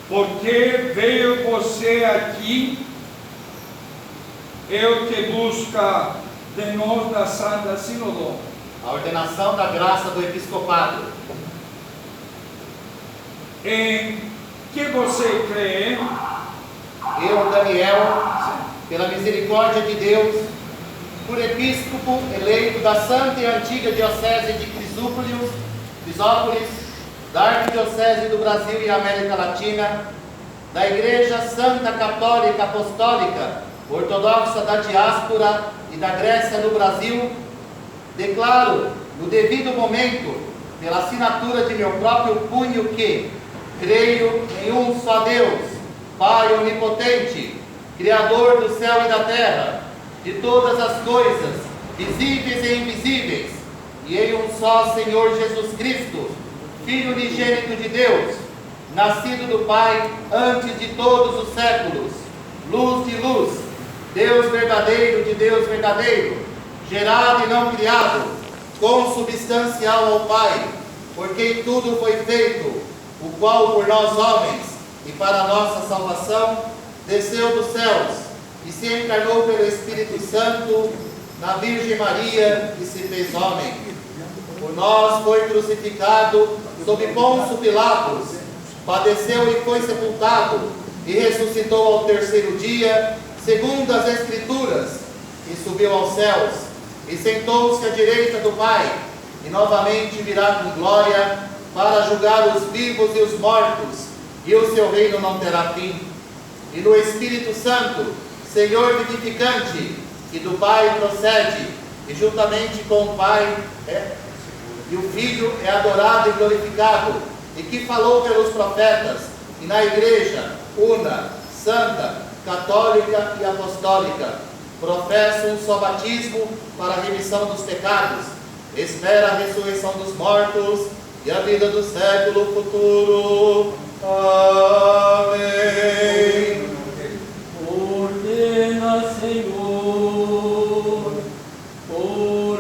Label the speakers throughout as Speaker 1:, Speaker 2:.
Speaker 1: Porque veio você aqui, é o que busca de nós da Santa Sínodo.
Speaker 2: A ordenação da graça do episcopado.
Speaker 1: Em que você crê?
Speaker 2: Eu, Daniel, pela misericórdia de Deus, por episcopo eleito da Santa e Antiga Diocese de Crisópolis, da Arquidiocese do Brasil e América Latina, da Igreja Santa Católica Apostólica Ortodoxa da Diáspora e da Grécia no Brasil, declaro, no devido momento, pela assinatura de meu próprio punho, que creio em um só Deus, Pai onipotente, Criador do céu e da terra, de todas as coisas, visíveis e invisíveis, e em um só Senhor Jesus Cristo, Filho unigênito de Deus, nascido do Pai antes de todos os séculos, luz de luz, Deus verdadeiro de Deus verdadeiro, gerado e não criado, consubstancial ao Pai, por quem tudo foi feito, o qual por nós homens e para a nossa salvação desceu dos céus e se encarnou pelo Espírito Santo na Virgem Maria e se fez homem. Por nós foi crucificado sob Pôncio Pilatos, padeceu e foi sepultado e ressuscitou ao terceiro dia, segundo as Escrituras, e subiu aos céus e sentou-se à direita do Pai, e novamente virá com glória para julgar os vivos e os mortos, e o seu reino não terá fim. E no Espírito Santo, Senhor vivificante, que do Pai procede, e juntamente com o Pai e o Filho é adorado e glorificado, e que falou pelos profetas, e na Igreja una, santa, católica e apostólica, professa um só batismo para a remissão dos pecados, espera a ressurreição dos mortos e a vida do século futuro. Amém.
Speaker 3: Ordena, Senhor, ordena,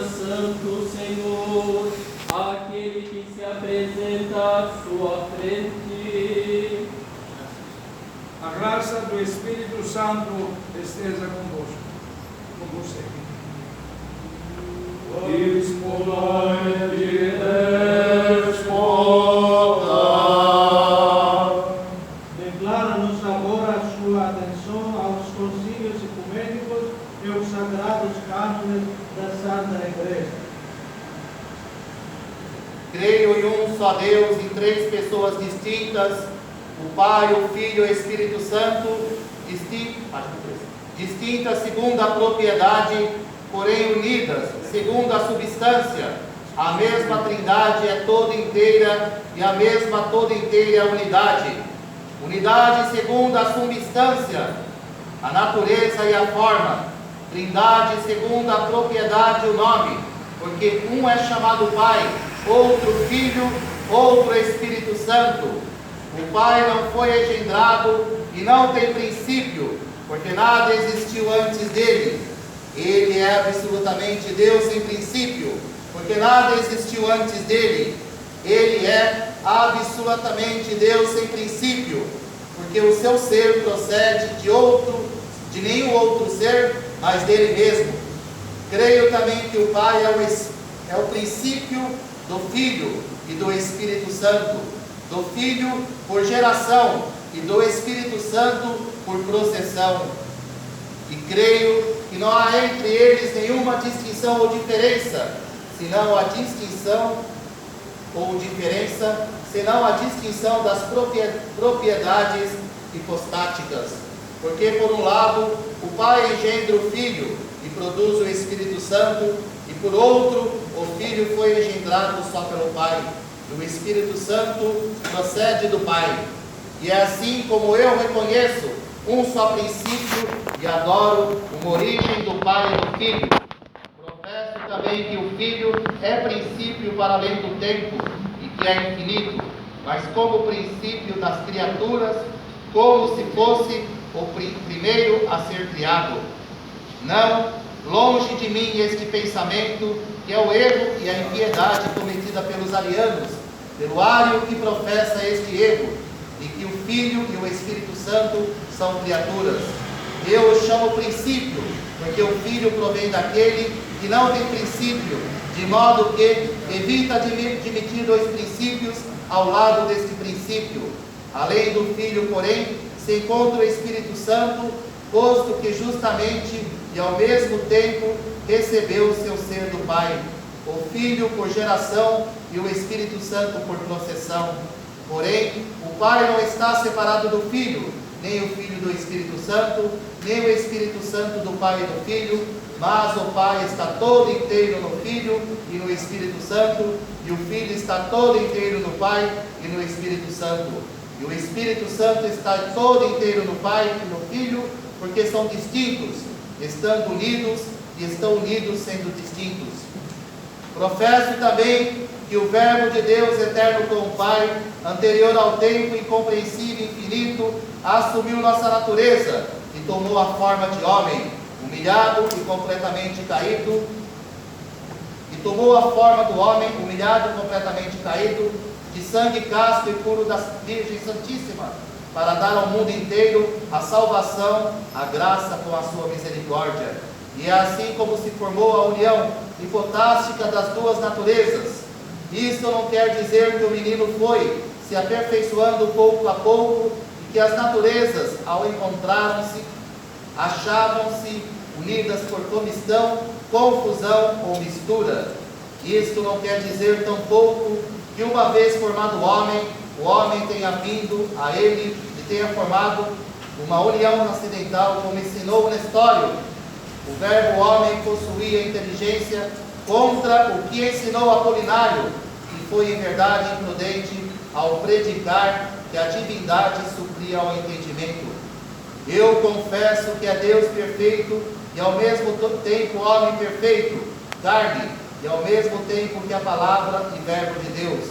Speaker 3: Santo Senhor, aquele que se apresenta à sua frente.
Speaker 1: A graça do Espírito Santo esteja convosco, com você.
Speaker 4: Declara-nos agora a sua atenção aos concílios ecumênicos e os sagrados cânones da Santa Igreja.
Speaker 2: Creio em um só Deus, em três pessoas distintas, o Pai, o Filho e o Espírito Santo, distintas segundo a propriedade, porém unidas segundo a substância. A mesma Trindade é toda inteira e a mesma toda inteira é a unidade. Unidade segundo a substância, a natureza e a forma. Trindade segundo a propriedade e o nome, porque um é chamado Pai, outro Filho, outro Espírito Santo. O Pai não foi engendrado e não tem princípio, porque nada existiu antes dele. Ele é absolutamente Deus em princípio, porque nada existiu antes dele. Ele é absolutamente Deus sem princípio, porque o seu ser procede de nenhum outro ser, mas dele mesmo. Creio também que o Pai é o princípio do Filho e do Espírito Santo, do Filho por geração e do Espírito Santo por processão. E creio que não há entre eles nenhuma distinção ou diferença, senão a distinção das propriedades hipostáticas. Porque por um lado o Pai engendra o Filho e produz o Espírito Santo, e por outro o Filho foi engendrado só pelo Pai, e o Espírito Santo procede do Pai. E é assim como eu reconheço um só princípio e adoro uma origem do Pai e do Filho. Professo também que o Filho é princípio para além do tempo e que é infinito, mas como princípio das criaturas, como se fosse o primeiro a ser criado. Não, longe de mim este pensamento, que é o erro e a impiedade cometida pelos arianos, pelo ário que professa este erro, e que o Filho e o Espírito Santo são criaturas. Eu o chamo princípio, porque o Filho provém daquele que não tem princípio, de modo que evita admitir dois princípios ao lado deste princípio. Além do Filho, porém, se encontra o Espírito Santo, posto que justamente e ao mesmo tempo recebeu o seu ser do Pai, o Filho por geração e o Espírito Santo por processão. Porém, o Pai não está separado do Filho, nem o Filho do Espírito Santo, nem o Espírito Santo do Pai e do Filho, mas o Pai está todo inteiro no Filho e no Espírito Santo, e o Filho está todo inteiro no Pai e no Espírito Santo. E o Espírito Santo está todo inteiro no Pai e no Filho, porque são distintos, estando unidos, e estão unidos sendo distintos. Professo também que o Verbo de Deus eterno com o Pai, anterior ao tempo incompreensível e infinito, assumiu nossa natureza e tomou a forma de homem, humilhado e completamente caído, de sangue casto e puro da Virgem Santíssima, para dar ao mundo inteiro a salvação, a graça com a sua misericórdia. E é assim como se formou a união hipotástica das duas naturezas. Isto não quer dizer que o menino foi se aperfeiçoando pouco a pouco e que as naturezas, ao encontrarem-se, achavam-se unidas por comistão, confusão ou mistura. Isto não quer dizer tampouco que uma vez formado o homem tenha vindo a ele e tenha formado uma união acidental, como ensinou Nestório. O verbo homem possuía inteligência contra o que ensinou Apolinário, que foi em verdade imprudente ao predicar que a divindade supria ao entendimento. Eu confesso que é Deus perfeito e ao mesmo tempo homem perfeito, carne, e ao mesmo tempo que a palavra e verbo de Deus,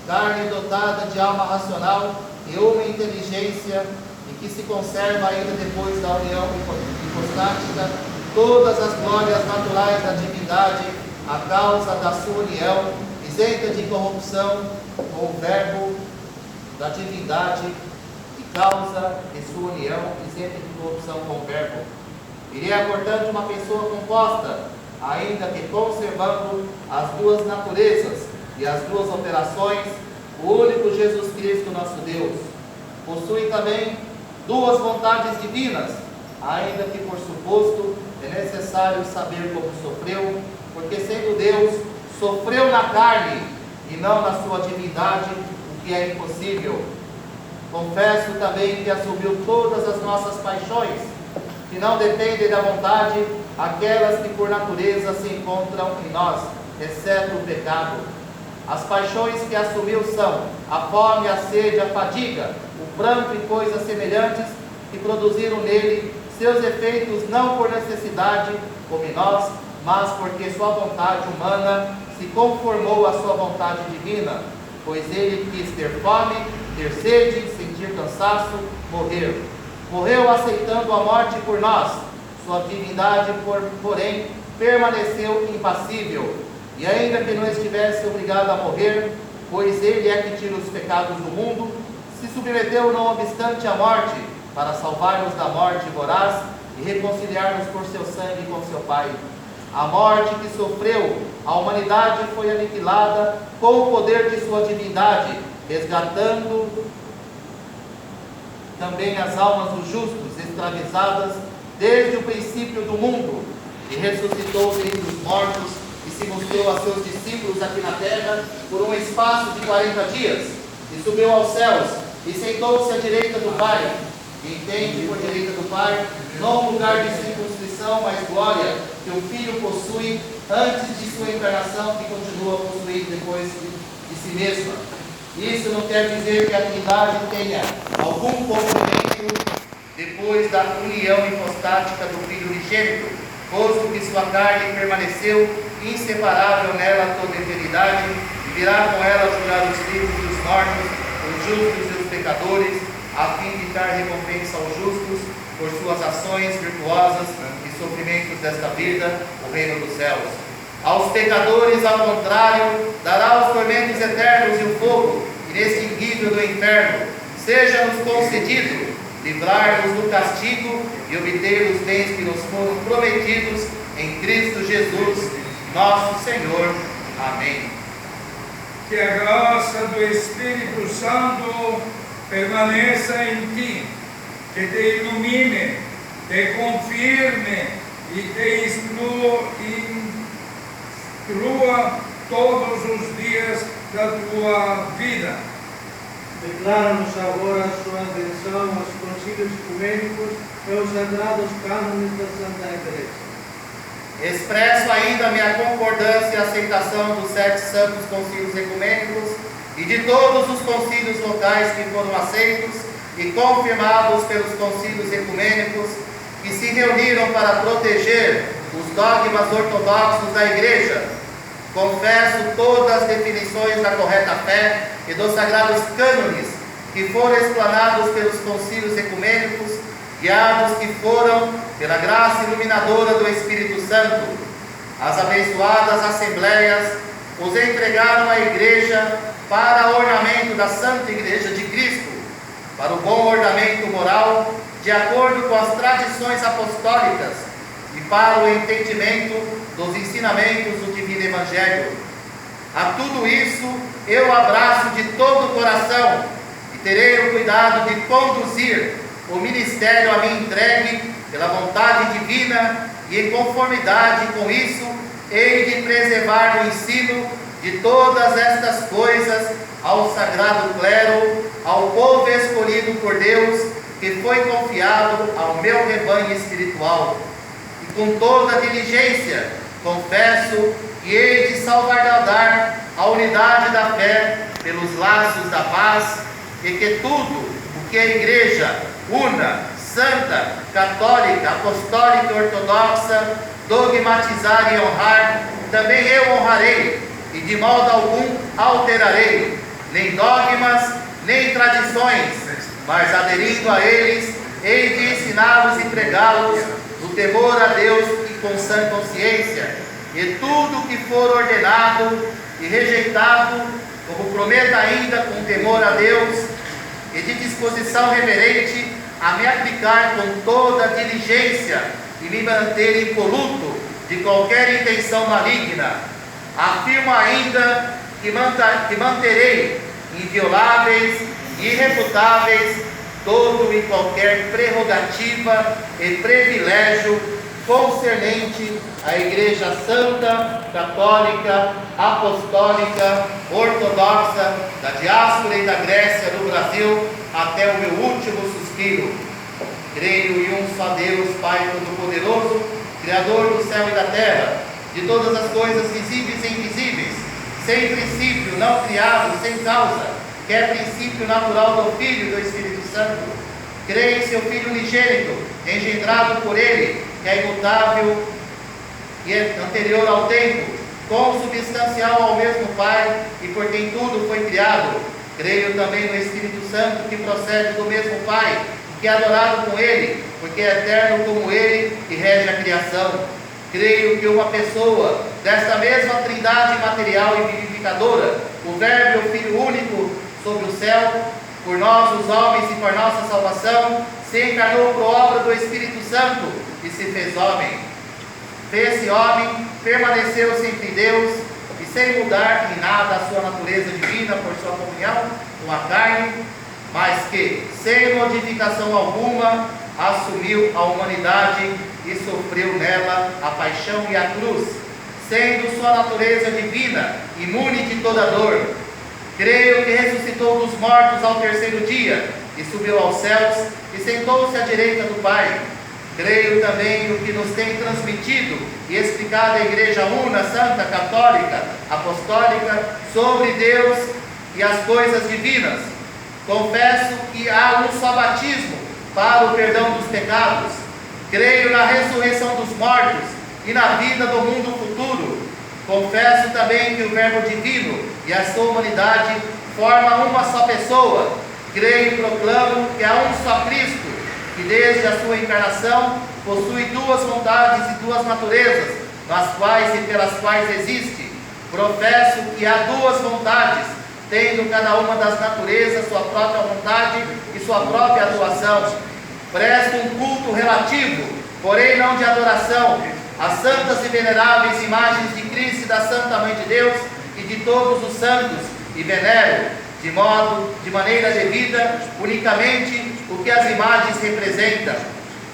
Speaker 2: carne dotada de alma racional e uma inteligência, e que se conserva ainda depois da união hipostática, todas as glórias naturais da divindade, a causa da sua união, isenta de corrupção, com o verbo da divindade, e causa de sua união, isenta de corrupção com o verbo. Iria, portanto, uma pessoa composta, ainda que conservando as duas naturezas e as duas operações, o único Jesus Cristo, nosso Deus. Possui também duas vontades divinas, ainda que por suposto é necessário saber como sofreu, porque sendo Deus, sofreu na carne e não na sua divindade, o que é impossível. Confesso também que assumiu todas as nossas paixões, que não dependem da vontade, aquelas que por natureza se encontram em nós, exceto o pecado. As paixões que assumiu são a fome, a sede, a fadiga, o pranto e coisas semelhantes, que produziram nele seus efeitos não por necessidade, como em nós, mas porque sua vontade humana se conformou à sua vontade divina, pois ele quis ter fome, ter sede, sentir cansaço, morrer. Morreu aceitando a morte por nós. Sua divindade, porém, permaneceu impassível, e ainda que não estivesse obrigado a morrer, pois ele é que tira os pecados do mundo, se submeteu não obstante à morte, para salvar-nos da morte voraz e reconciliar-nos por seu sangue com seu Pai. A morte que sofreu, a humanidade foi aniquilada com o poder de sua divindade, resgatando também as almas dos justos, escravizadas desde o princípio do mundo, e ressuscitou dentre os mortos, e se mostrou a seus discípulos aqui na terra por um espaço de 40 dias, e subiu aos céus, e sentou-se à direita do Pai, e entende por direita do Pai, não lugar de circunscrição, mas glória, que o Filho possui antes de sua encarnação, que continua a possuir depois de si mesma. Isso não quer dizer que a Trindade tenha algum complemento depois da união hipostática do Filho unigênito, posto que sua carne permaneceu inseparável nela toda a eternidade, e virá com ela julgar os vivos e os mortos, os justos e os pecadores, a fim de dar recompensa aos justos por suas ações virtuosas e sofrimentos desta vida, o reino dos céus. Aos pecadores, ao contrário, dará os tormentos eternos e o fogo inextinguível do inferno. Seja-nos concedido livrar-nos do castigo e obter os bens que nos foram prometidos em Cristo Jesus, nosso Senhor. Amém.
Speaker 1: Que a graça do Espírito Santo permaneça em ti, que te ilumine, te confirme e te instrua todos os dias da tua vida.
Speaker 4: Declara-nos agora a sua adesão aos concílios ecumênicos e aos sagrados cânones da Santa Igreja.
Speaker 2: Expresso ainda minha concordância e aceitação dos 7 santos concílios ecumênicos e de todos os concílios locais que foram aceitos e confirmados pelos concílios ecumênicos, que se reuniram para proteger os dogmas ortodoxos da Igreja. Confesso todas as definições da correta fé e dos sagrados cânones que foram explanados pelos concílios ecumênicos, guiados que foram pela graça iluminadora do Espírito Santo. As abençoadas assembleias os entregaram à Igreja para ornamento da Santa Igreja de Cristo, para o bom ornamento moral, de acordo com as tradições apostólicas e para o entendimento dos ensinamentos do Divino Evangelho. A tudo isso eu abraço de todo o coração e terei o cuidado de conduzir o ministério a mim entregue pela vontade divina, e em conformidade com isso hei de preservar o ensino de todas estas coisas ao sagrado clero, ao povo escolhido por Deus, que foi confiado ao meu rebanho espiritual. E com toda diligência confesso que hei de salvaguardar a unidade da fé pelos laços da paz, e que tudo o que a Igreja una, santa, católica, apostólica e ortodoxa dogmatizar e honrar, também eu honrarei, e de modo algum alterarei, nem dogmas, nem tradições, mas aderindo a eles, hei de ensiná-los e pregá-los no temor a Deus e com sã consciência, e tudo que for ordenado e rejeitado, como prometo ainda com temor a Deus e de disposição reverente a me aplicar com toda a diligência e me manter impoluto de qualquer intenção maligna. Afirmo ainda que manterei invioláveis e irrefutáveis todo e qualquer prerrogativa e privilégio concernente à Igreja Santa, Católica, Apostólica, Ortodoxa, da diáspora e da Grécia, do Brasil, até o meu último suspiro. Creio em um só Deus, Pai Todo-Poderoso, Criador do céu e da terra, de todas as coisas visíveis e invisíveis, sem princípio, não criado, sem causa, que é princípio natural do Filho e do Espírito Santo. Creio em seu Filho unigênito, engendrado por Ele, que é imutável e é anterior ao tempo, consubstancial ao mesmo Pai, e por quem tudo foi criado. Creio também no Espírito Santo, que procede do mesmo Pai, que é adorado com Ele, porque é eterno como Ele e rege a criação. Creio que uma pessoa desta mesma trindade material e vivificadora, o Verbo e o Filho único sobre o céu, por nós os homens e por nossa salvação, se encarnou por obra do Espírito Santo e se fez homem. Fez-se homem, permaneceu sempre Deus, e sem mudar em nada a sua natureza divina por sua comunhão com a carne, mas que, sem modificação alguma, assumiu a humanidade e sofreu nela a paixão e a cruz, sendo sua natureza divina, imune de toda dor. Creio que ressuscitou dos mortos ao terceiro dia, e subiu aos céus, e sentou-se à direita do Pai. Creio também no que nos tem transmitido e explicado a Igreja Una, Santa, Católica, Apostólica, sobre Deus e as coisas divinas. Confesso que há um só batismo para o perdão dos pecados. Creio na ressurreição dos mortos e na vida do mundo futuro. Confesso também que o Verbo Divino e a sua humanidade formam uma só pessoa. Creio e proclamo que há um só Cristo, que desde a sua encarnação possui duas vontades e duas naturezas, nas quais e pelas quais existe. Professo que há duas vontades, tendo cada uma das naturezas sua própria vontade e sua própria atuação. Presto um culto relativo, porém não de adoração, às santas e veneráveis imagens de Cristo e da Santa Mãe de Deus e de todos os santos, e venero, de maneira devida, unicamente o que as imagens representam.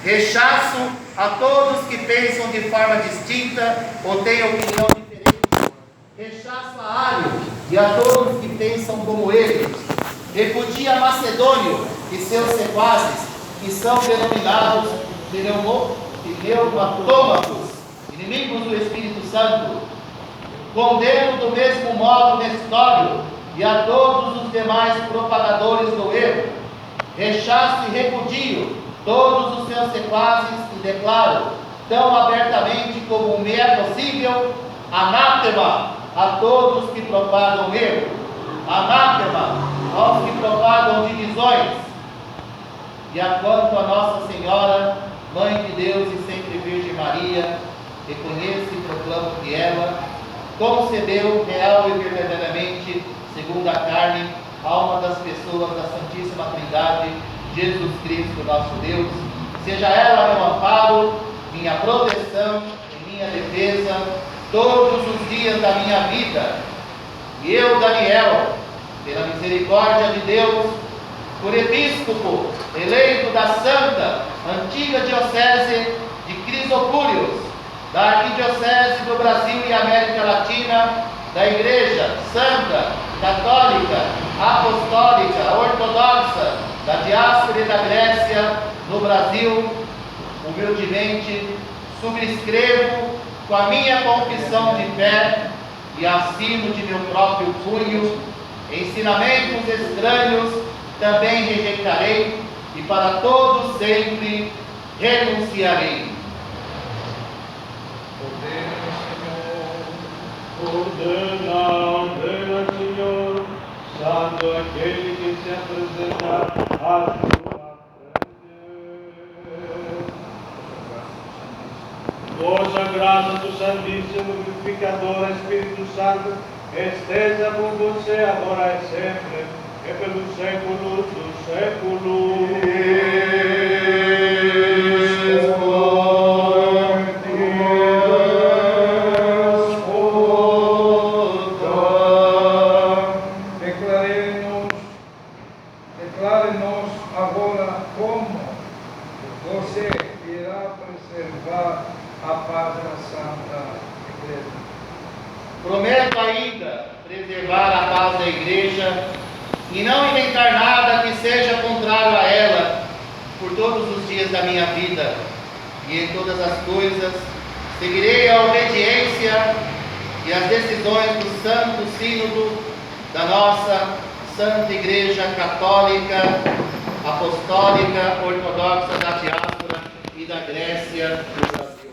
Speaker 2: Rechaço a todos que pensam de forma distinta ou têm opinião diferente. Rechaço a Ario e a todos que pensam como ele. Repudia Macedônio e seus sequazes, que são denominados pneumatômacos, inimigos do Espírito Santo. Condeno do mesmo modo Nestório e a todos os demais propagadores do erro. Rechaço e repudio todos os seus sequazes e declaro, tão abertamente como me é possível, anátema a todos que propagam erro, anátema aos que propagam divisões. E a quanto a Nossa Senhora, Mãe de Deus e sempre Virgem Maria, reconheço e proclamo que ela concebeu real e verdadeiramente, segundo a carne, alma das pessoas da Santíssima Trindade, Jesus Cristo, nosso Deus. Seja ela meu amparo, minha proteção e minha defesa todos os dias da minha vida. E eu, Daniel, pela misericórdia de Deus, por episcopo eleito da Santa Antiga Diocese de Crisopúlios, da Arquidiocese do Brasil e América Latina, da Igreja Santa, Católica, Apostólica, Ortodoxa, da diáspora e da Grécia, no Brasil, humildemente subscrevo com a minha confissão de fé e assino de meu próprio punho, ensinamentos estranhos também rejeitarei e para todos sempre renunciarei.
Speaker 4: Ordena, Senhor, santo aquele que se apresenta à tua frente. Vossa graça do Santíssimo Vivificador Espírito Santo esteja com você agora e sempre, e pelos séculos dos séculos.
Speaker 1: Declare-nos agora como você irá preservar a paz da Santa Igreja.
Speaker 2: Prometo ainda preservar a paz da Igreja e não inventar nada que seja contrário a ela por todos os dias da minha vida, e em todas as coisas seguirei a obediência e as decisões do Santo Sínodo da nossa Santa Igreja Católica, Apostólica, Ortodoxa da diáspora e da Grécia do Brasil.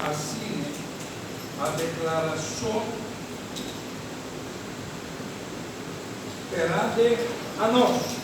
Speaker 1: Assim, a declaração perante a nós.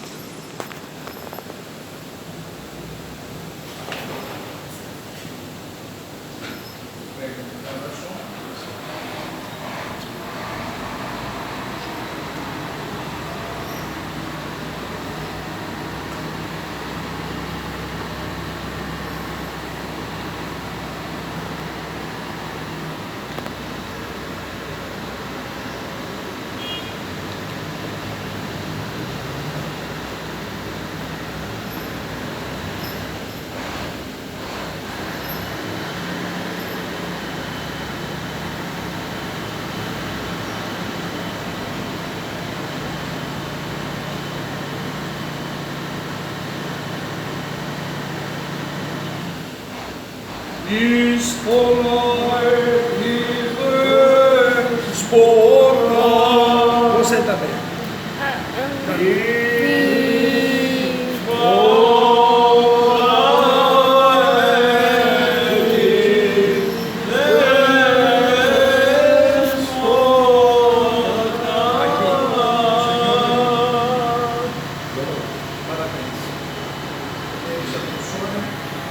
Speaker 1: Is